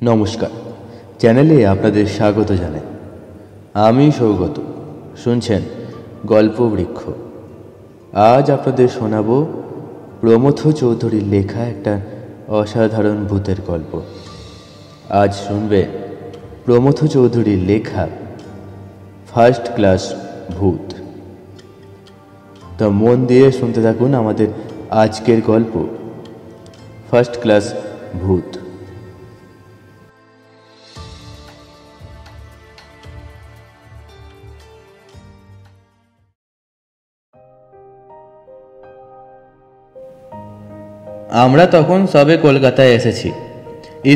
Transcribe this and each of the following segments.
নমস্কার, চ্যানেলে আপনাদের স্বাগত জানাই। আমি সৌগত, শুনছেন গল্প বৃক্ষ। আজ আপনাদের শোনাব প্রমথ চৌধুরীর লেখা একটা অসাধারণ ভূতের গল্প। আজ শুনবে প্রমথ চৌধুরীর লেখা ফার্স্ট ক্লাস ভূত। তো মন দিয়ে শুনতে থাকুন আমাদের আজকের গল্প ফার্স্ট ক্লাস ভূত। আমরা তখন সবে কলকাতায় এসেছি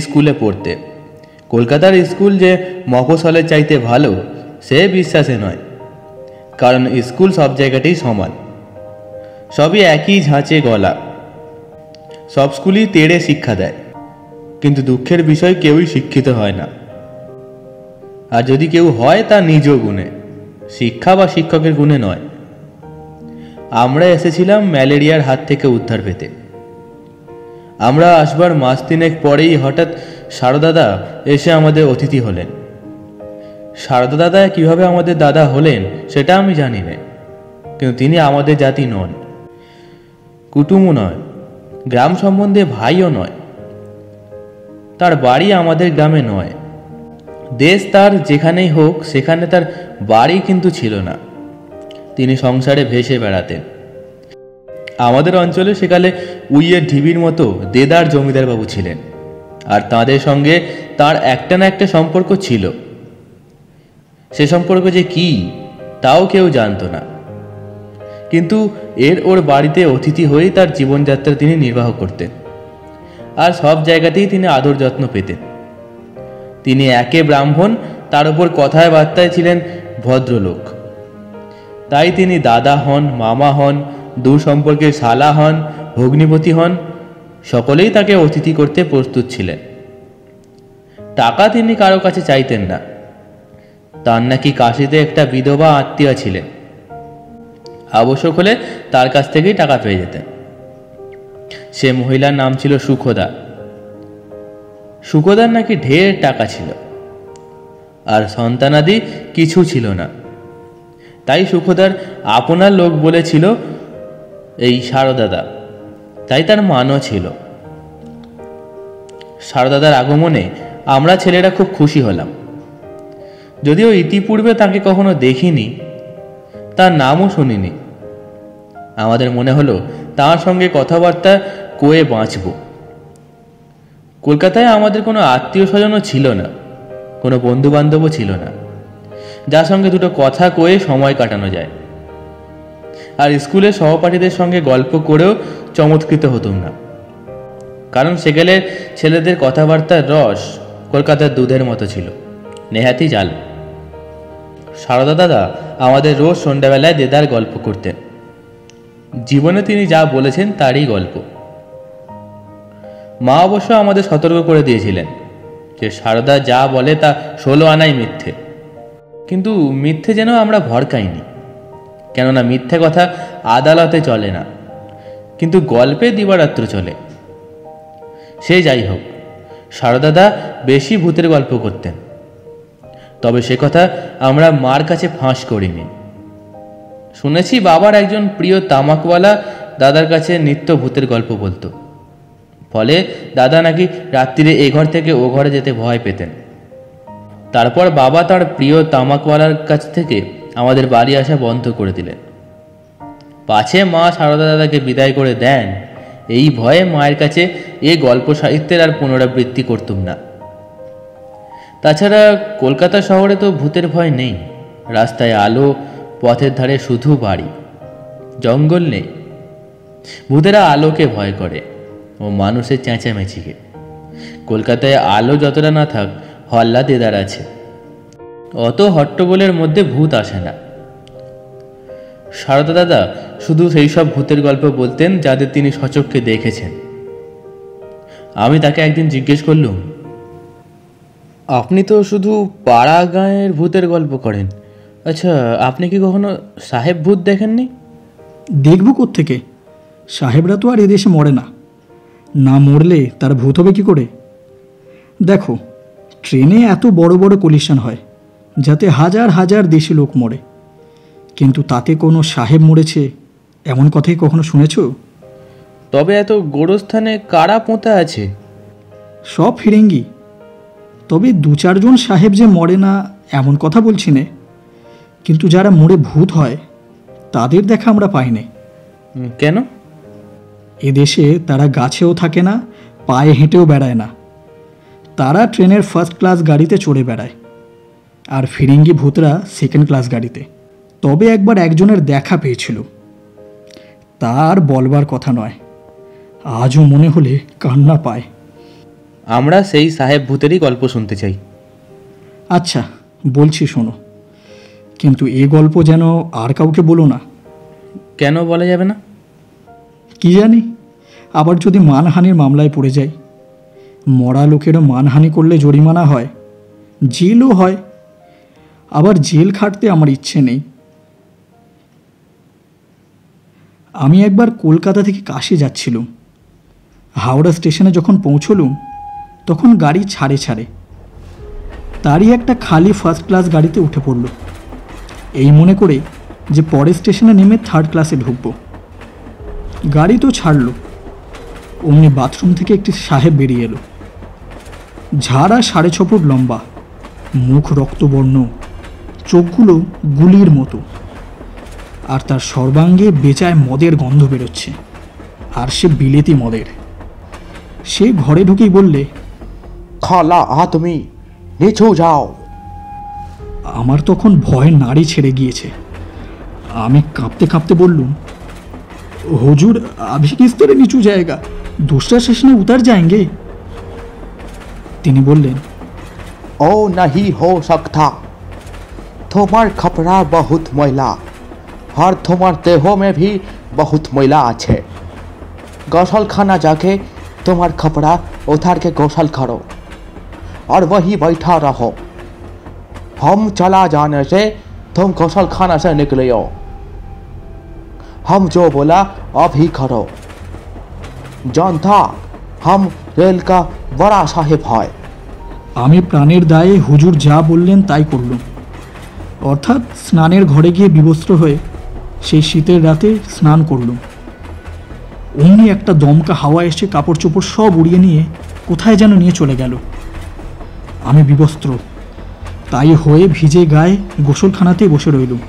স্কুলে পড়তে। কলকাতার স্কুল যে মফস্বলের চাইতে ভালো সে বিশ্বাসে নয়, কারণ স্কুল সব জায়গাতেই সমান, সবই একই ঝাঁচে গলা। সব স্কুলই তেড়ে শিক্ষা দেয়, কিন্তু দুঃখের বিষয় কেউই শিক্ষিত হয় না। আর যদি কেউ হয় তা নিজ গুণে, শিক্ষা বা শিক্ষকের গুণে নয়। আমরা এসেছিলাম ম্যালেরিয়ার হাত থেকে উদ্ধার পেতে। আমরা আসবার মাস তিনেক পরেই হঠাৎ সারদাদা এসে আমাদের অতিথি হলেন। সারদা দাদা কীভাবে আমাদের দাদা হলেন সেটা আমি জানি না, কিন্তু তিনি আমাদের জাতি নন, কুটুমও নয়, গ্রাম সম্বন্ধে ভাইও নয়। তার বাড়ি আমাদের গ্রামে নয়, দেশ তার যেখানেই হোক সেখানে তার বাড়ি কিন্তু ছিল না। তিনি সংসারে ভেসে বেড়াতেন। আমাদের অঞ্চলে সেকালে উইয়ের ঢিবির মতো দেদার জমিদার বাবু ছিলেন, আর তাঁদের সঙ্গে তার একটা না একটা সম্পর্ক ছিল। সে সম্পর্ক যে কি তাও কেউ জানত না, কিন্তু ওর বাড়িতে অতিথি হয়েই তার জীবনযাত্রা তিনি নির্বাহ করতেন, আর সব জায়গাতেই তিনি আদর যত্ন পেতেন। তিনি একে ব্রাহ্মণ, তার উপর কথায় বার্তায় ছিলেন ভদ্রলোক। তাই তিনি দাদা হন, মামা হন, দূর সম্পর্কের শালা হন, ভগ্নিপতি হন, সকলেই তাকে অতিথি করতে প্রস্তুত ছিলেন। টাকা তিনি কারো কাছে চাইতেন না। তার নাকি কাশিতে একটা বিধবা আত্মীয় ছিলেন, আবশ্যক হলে তার কাছ থেকেই টাকা পেয়ে যেতেন। সে মহিলার নাম ছিল সুখদা। সুখদার নাকি ঢের টাকা ছিল, আর সন্তানাদি কিছু ছিল না। তাই সুখদার আপনার লোক বলেছিল এই সারদাদা, তাই তার মানও ছিল। সারদাদার আগমনে আমরা ছেলেরা খুব খুশি হলাম। যদিও ইতিপূর্বে তাকে কখনো দেখিনি, তার নামও শুনিনি। আমাদের মনে হলো তার সঙ্গে কথাবার্তা কয়ে বাঁচব। কলকাতায় আমাদের কোনো আত্মীয় স্বজনও ছিল না, কোনো বন্ধু বান্ধবও ছিল না যার সঙ্গে দুটো কথা কয়ে সময় কাটানো যায়। আর স্কুলের সহপাঠীদের সঙ্গে গল্প করেও চমৎকৃত হতুম না, কারণ সেকালে ছেলেদের কথাবার্তার রস কলকাতার দুধের মতো ছিল, নেহাতি জাল। সারদা দাদা আমাদের রোজ সন্ধ্যাবেলায় দেদার গল্প করতেন। জীবনে তিনি যা বলেছেন তারই গল্প। মা অবশ্য আমাদের সতর্ক করে দিয়েছিলেন যে সারদা যা বলে তা 16 আনাই মিথ্যে, কিন্তু মিথ্যে যেন আমরা ভড়কাইনি, কেননা মিথ্যে কথা আদালতে চলে না, কিন্তু গল্পে দিবারাত্র চলে। সে যাই হোক, সারদাদা বেশি ভূতের গল্প করতেন, তবে সে কথা আমরা মার কাছে ফাঁস করিনি। শুনেছি বাবার একজন প্রিয় তামাকওয়ালা দাদার কাছে নিত্য ভূতের গল্প বলতো, ফলে দাদা নাকি রাত্রিরে এ ঘর থেকে ও ঘরে যেতে ভয় পেতেন। তারপর বাবা তার প্রিয় তামাকওয়ালার কাছ থেকে আমাদের বাড়ি আসা বন্ধ করে দিলেন। পাছে মা সারদা দাদাকে বিদায় করে দেন, এই ভয়ে মায়ের কাছে এ গল্প সাহিত্যের আর পুনরাবৃত্তি করতুম না। তাছাড়া কলকাতা শহরে তো ভূতের ভয় নেই। রাস্তায় আলো, পথের ধারে শুধু বাড়ি, জঙ্গল নেই। ভূতেরা আলোকে ভয় করে ও মানুষের চেঁচামেচিকে। কলকাতায় আলো যতটা না থাক, হল্লা দেদার আছে, অত হট্টগোলের মধ্যে ভূত আসে না। সারদা দাদা শুধু সেই সব ভূতের গল্প বলতেন যাদের তিনি সচক্ষে দেখেছেন। আমি তাকে একদিন জিজ্ঞেস করলুম, আপনি তো শুধু পাড়া গাঁয়ের ভূতের গল্প করেন, আচ্ছা আপনি কি কখনো সাহেব ভূত দেখেননি? দেখব কোত্থেকে? সাহেবরা তো আর এদেশে মরে না, না মরলে তার ভূত হবে কি করে? দেখো, ট্রেনে এত বড় বড় কলিশন হয় যাতে হাজার হাজার দেশি লোক মরে, কিন্তু তাতে কোনো সাহেব মরেছে এমন কথাই কখনো শুনেছ? তবে এত গোরস্থানে কারা পোঁতা আছে? সব ফিরেঙ্গি। তবে দু চারজন সাহেব যে মরে না এমন কথা বলছি নে, কিন্তু যারা মরে ভূত হয় তাদের দেখা আমরা পাইনি। কেন? এদেশে তারা গাছেও থাকে না, পায়ে হেঁটেও বেড়ায় না। তারা ট্রেনের ফার্স্ট ক্লাস গাড়িতে চড়ে বেড়ায়, আর ফিরিঙ্গি ভূতরা সেকেন্ড ক্লাস গাড়িতে। তবে একবার একজনের দেখা পেয়েছিল, তার বলবার কথা নয়, আজও মনে হলে কান্না পায়। আমরা সেই সাহেব ভূতেরই গল্প শুনতে চাই। আচ্ছা বলছি শোনো, কিন্তু এ গল্প যেন আর কাউকে বলো না। কেন বলা যাবে না? কি জানি, আবার যদি মানহানির মামলায় পড়ে যাই। মরা লোকেরও মানহানি করলে জরিমানা হয়, জেলও হয়। আবার জেল খাটতে আমার ইচ্ছে নেই। আমি একবার কলকাতা থেকে কাশি যাচ্ছিলুম। হাওড়া স্টেশনে যখন পৌঁছলুম তখন গাড়ি ছাড়ে ছাড়ে। তারই একটা খালি ফার্স্ট ক্লাস গাড়িতে উঠে পড়ল, এই মনে করে যে পরের স্টেশনে নেমে থার্ড ক্লাসে ঢুকবো। গাড়ি তো ছাড়লো, অমনি বাথরুম থেকে একটি সাহেব বেরিয়ে এলো। ঝাড়া 6.5 ফুট লম্বা, মুখ রক্তবর্ণ, চোখগুলো গুলির মতো, আর তার সর্বাঙ্গে বেচায় মদের গন্ধ বেরোচ্ছে, আর সে বিলেতি মদের। সে ঘরে ঢুকেই বললে, খালা আদমি নিচু যাও। আমার তখন ভয়ে নাড়ি ছেড়ে গিয়েছে। আমি কাঁপতে কাঁপতে বললুম, হুজুর अभी किस तरह नीचू जाएगा, दूसरा स्टेशन उतर जाएंगे। তিনি বললেন, ओ नहीं हो सकता, তোমার कपड़ा बहुत मैला और তোমার देह में भी बहुत मैला আছে। गौसल खाना जाके तुम्हार कपड़ा उतार के गौसल करो और वही बैठा रहो। हम चला जाने से तुम गौसल खाना से निकले हो। हम जो बोला अभी करो। जानता हम रेल का बड़ा साहिब है। আমি প্রাণের দায়ে হুজুর যা বললেন তাই করলুম। অর্থাৎ স্নানের ঘরে গিয়ে বিবস্ত্র হয়ে সেই শীতের রাতে স্নান করলুম। অমনি একটা দমকা হাওয়া এসে কাপড় চোপড় সব উড়িয়ে নিয়ে কোথায় যেন নিয়ে চলে গেল। আমি বিবস্ত্র, তাই হয়ে ভিজে গায়ে গোসলখানাতেই বসে রইলুম।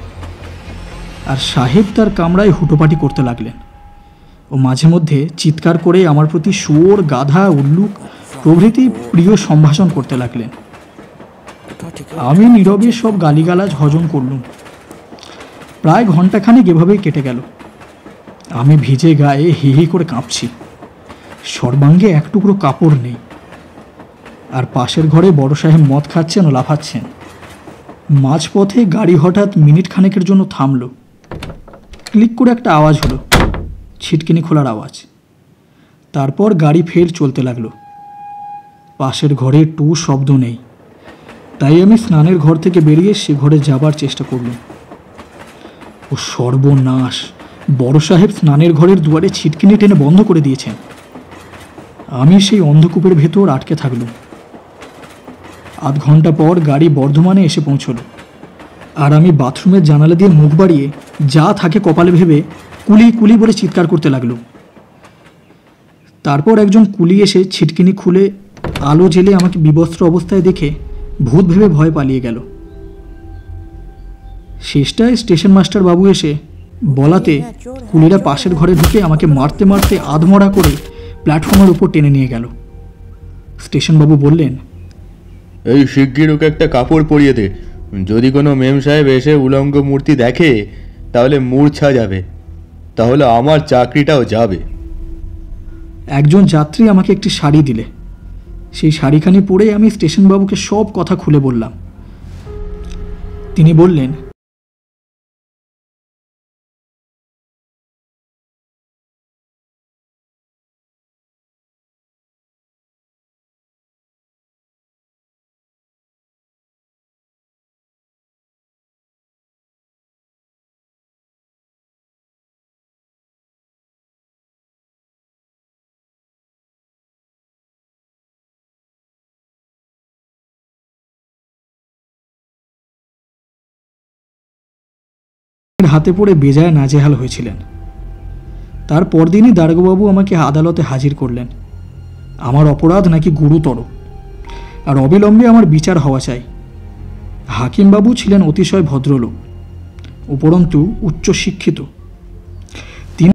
আর সাহেব তার কামরায় হুটোপাটি করতে লাগলেন ও মাঝে মধ্যে চিৎকার করে আমার প্রতি শুয়োর, গাধা, উল্লুক প্রভৃতি প্রিয় সম্ভাষণ করতে লাগলেন। আমি নীরবে সব গালিগালাজ হজম করলুম। প্রায় ঘন্টাখানেক এভাবেই কেটে গেল। আমি ভিজে গায়ে হি হি করে কাঁপছি, সর্বাঙ্গে এক টুকরো কাপড় নেই। আর পাশের ঘরে বড় সাহেব মদ খাচ্ছেন ও লাফাচ্ছেন। মাঝপথে গাড়ি হঠাৎ মিনিট খানেকের জন্য থামল। ক্লিক করে একটা আওয়াজ হলো, ছিটকিনি খোলার আওয়াজ। তারপর গাড়ি ফের চলতে লাগলো। পাশের ঘরে টু শব্দ নেই, তাই আমি স্নানের ঘর থেকে বেরিয়ে সে ঘরে যাবার চেষ্টা করলাম। ও সর্বনাশ! বড় সাহেব স্নানের ঘরের দুয়ারে ছিটকিনি টেনে বন্ধ করে দিয়েছেন। আমি সেই অন্ধকূপের ভেতর আটকে থাকলাম। আধ ঘন্টা পর গাড়ি বর্ধমানে এসে পৌঁছল, আর আমি বাথরুমের জানালা দিয়ে মুখ বাড়িয়ে যা থাকে কপালে ভেবে কুলি কুলি বলে চিৎকার করতে লাগলাম। তারপর একজন কুলি এসে ছিটকিনি খুলে আলো জেলে আমাকে বিবস্ত্র অবস্থায় দেখে ভূত ভেবে ভয় পালিয়ে গেল। শেষটায় স্টেশন মাস্টার বাবু এসে বলাতে কুলিরা পাশের ঘরে ঢুকে আমাকে মারতে মারতে আধমরা করে প্ল্যাটফর্মের উপর টেনে নিয়ে গেল। স্টেশন বাবু বললেন, এই শিগগির ওকে একটা কাপড় পরিয়ে দে, যদি কোনো মেম সাহেব এসে উলঙ্গ মূর্তি দেখে তাহলে মূর্ছা যাবে, তাহলে আমার চাকরিটাও যাবে। একজন যাত্রী আমাকে একটি শাড়ি দিলে। সেই শাড়িখানি পরে আমি স্টেশনবাবুকে সব কথা খুলে বললাম। তিনি বললেন, হাতে পড়ে বেজায় নাজেহাল হয়েছিলেন। তার পরদিনই দারোগাবাবু আমাকে আদালতে হাজির করলেন। আমার অপরাধ নাকি গুরুতর, আর অবিলম্বে আমার বিচার হওয়া চাই। হাকিমবাবু ছিলেন অতিশয় ভদ্রলোক, উপরন্তু উচ্চশিক্ষিত। তিনি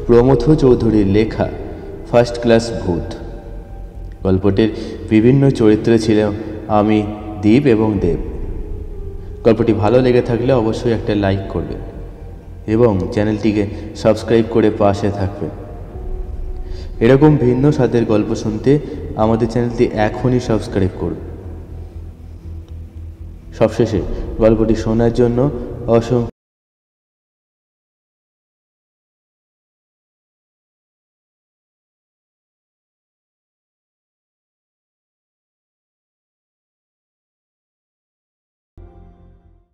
প্রমথ চৌধুরীর লেখা ফার্স্ট ক্লাস ভূত। গল্পটির বিভিন্ন চরিত্রে ছিল আমি, দীপ এবং দেব। গল্পটি ভালো লেগে থাকলে অবশ্যই একটা লাইক করবেন এবং চ্যানেলটিকে সাবস্ক্রাইব করে পাশে থাকবেন। এরকম ভিন্ন স্বাদের গল্প শুনতে আমাদের চ্যানেলটি এখনই সাবস্ক্রাইব করুন। সবশেষে গল্পটি শোনার জন্য অসংখ্য